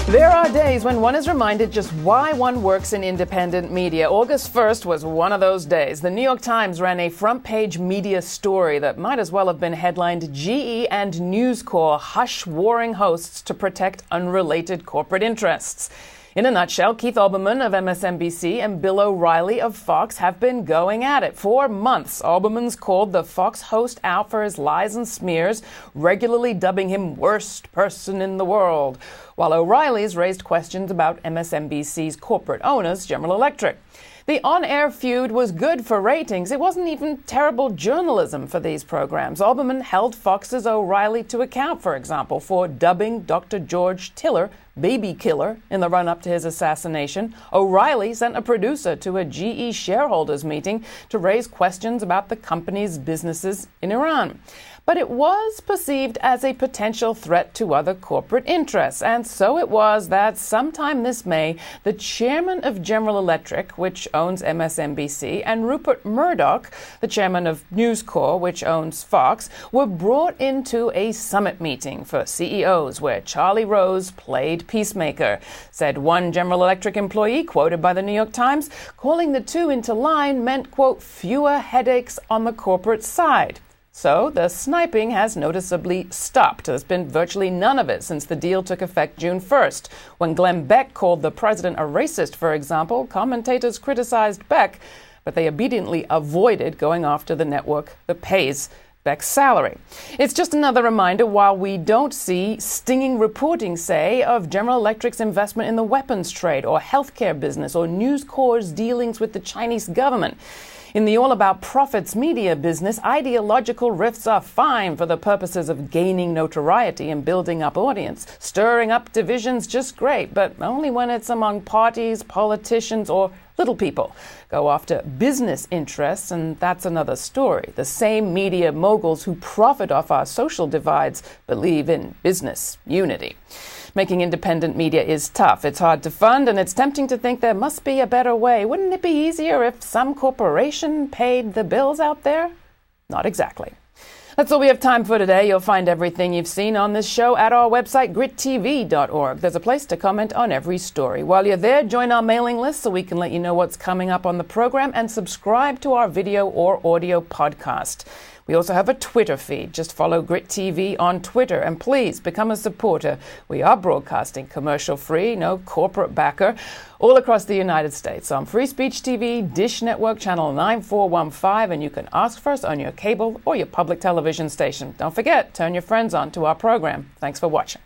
There are days when one is reminded just why one works in independent media. August 1st was one of those days. The New York Times ran a front-page media story that might as well have been headlined GE and News Corp hush warring hosts to protect unrelated corporate interests. In a nutshell, Keith Olbermann of MSNBC and Bill O'Reilly of Fox have been going at it. For months, Olbermann's called the Fox host out for his lies and smears, regularly dubbing him worst person in the world, while O'Reilly's raised questions about MSNBC's corporate owners, General Electric. The on-air feud was good for ratings. It wasn't even terrible journalism for these programs. Olbermann held Fox's O'Reilly to account, for example, for dubbing Dr. George Tiller baby killer in the run-up to his assassination. O'Reilly sent a producer to a GE shareholders meeting to raise questions about the company's businesses in Iran. But it was perceived as a potential threat to other corporate interests. And so it was that sometime this May, the chairman of General Electric, which owns MSNBC, and Rupert Murdoch, the chairman of News Corp, which owns Fox, were brought into a summit meeting for CEOs where Charlie Rose played peacemaker, said one General Electric employee quoted by the New York Times. Calling the two into line meant, quote, fewer headaches on the corporate side. So the sniping has noticeably stopped. There's been virtually none of it since the deal took effect June 1st. When Glenn Beck called the president a racist, for example, commentators criticized Beck, but they obediently avoided going after the network that pays Beck's salary. It's just another reminder, while we don't see stinging reporting, say, of General Electric's investment in the weapons trade or healthcare business or News Corp's dealings with the Chinese government. In the all-about-profits media business, ideological rifts are fine for the purposes of gaining notoriety and building up audience. Stirring up divisions, just great, but only when it's among parties, politicians, or little people. Go after business interests, and that's another story. The same media moguls who profit off our social divides believe in business unity. Making independent media is tough. It's hard to fund, and it's tempting to think there must be a better way. Wouldn't it be easier if some corporation paid the bills out there? Not exactly. That's all we have time for today. You'll find everything you've seen on this show at our website, GRITtv.org. There's a place to comment on every story. While you're there, join our mailing list so we can let you know what's coming up on the program, and subscribe to our video or audio podcast. We also have a Twitter feed. Just follow GRITtv on Twitter, and please become a supporter. We are broadcasting commercial-free, no corporate backer, all across the United States on Free Speech TV, Dish Network Channel 9415, and you can ask for us on your cable or your public television station. Don't forget, turn your friends on to our program. Thanks for watching.